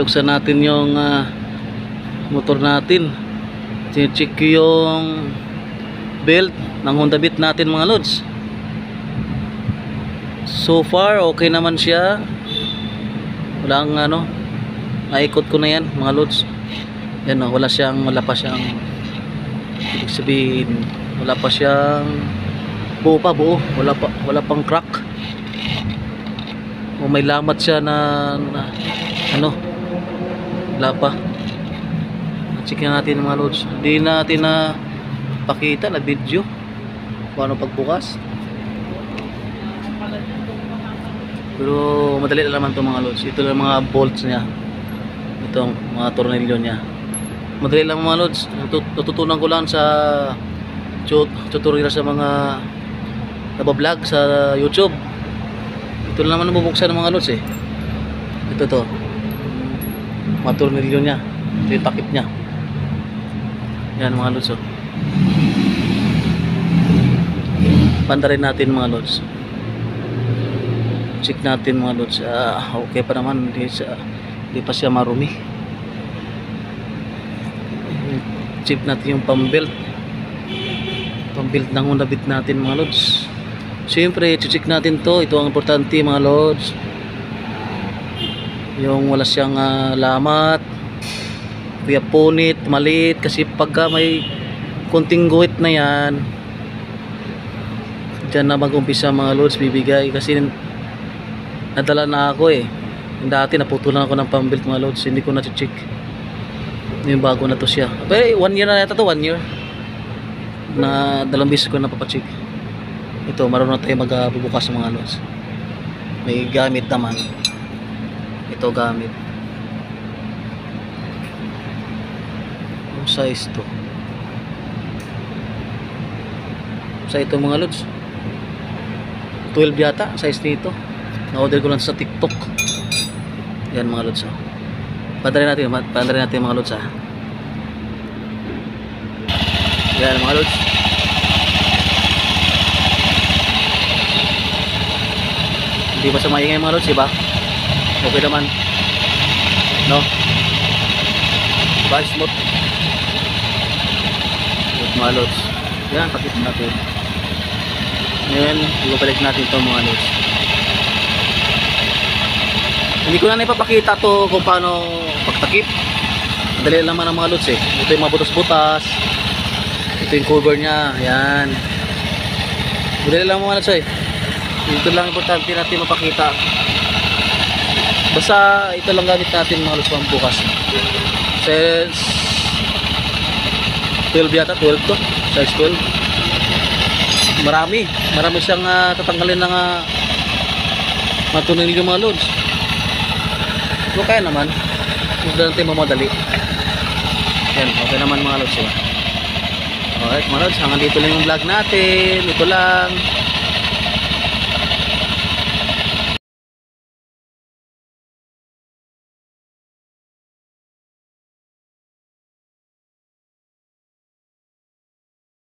Binuksan natin yung motor natin. Check yung belt ng Honda Beat natin mga lods. So far okay naman siya. Walang naikot ko na yan mga lods. Yan wala pa siyang ibig sabihin wala pa siyang buo. Wala pang crack. O may lamat siya na wala pa. Check natin mga lods. Hindi natin na pakita na video paano pagbukas. Pero madali lang naman to mga lods. Ito lang mga bolts niya. Itong mga tornilyo niya. Madali lang mga lods. Tututunan ko lang sa tutorial sa mga nabablog sa YouTube. Ito lang naman bubuksan ng mga lods eh. Ito to. Mga tornilyo niya. Ito yung takip niya. Yan mga lods oh. Pandarin natin mga lods. Check natin mga lods. Okay pa naman. Hindi pa siya marumi. Check natin yung pambelt ng Honda Beat natin mga lods. Siyempre check natin to. Ito ang importante mga lods. Yung wala siyang lamat, kuya punit, maliit. Kasi pagka may konting guhit na yan, dyan na mag-umpisa mga lods bibigay. Kasi nadala na ako eh. Dati naputulan ako ng pambelt mga lods. Hindi ko na-check. Yung bago na to siya. Pero 1 year na yata to. 1 year na 2 beses ko napapacheck. Ito marunong na tayo magbubukas mga lods. May gamit naman. Ito gamit. Yung size to. Sa ito mga lods 12 yata size nito. Na-order ko lang sa TikTok. Yan mga lods oh. Pandarin natin mga lods ah. Yan mga lods. Hindi ba sa maingay mga lods diba? Okay naman. No? Diba smooth? Good mga lods. Yan pakita natin. Ngayon ibabalik natin ito mga lods. Hindi ko na ipapakita to kung paano pagtakip. Madali lang naman ang mga lods eh. Ito yung mga butas-butas. Ito yung cover nya. Ayan. Madali lang mga lods eh. Ito lang importante natin mapakita. Basta ito lang gamit natin mga lods pambukas. Size 12 yata. 12 to. Size 12. Marami siyang tatanggalin ng matunil yung mga lods. So kaya naman huwag natin mamadali. Yan, okay naman mga lods. Alright mga lods, hanggang dito lang yung vlog natin. Ito lang.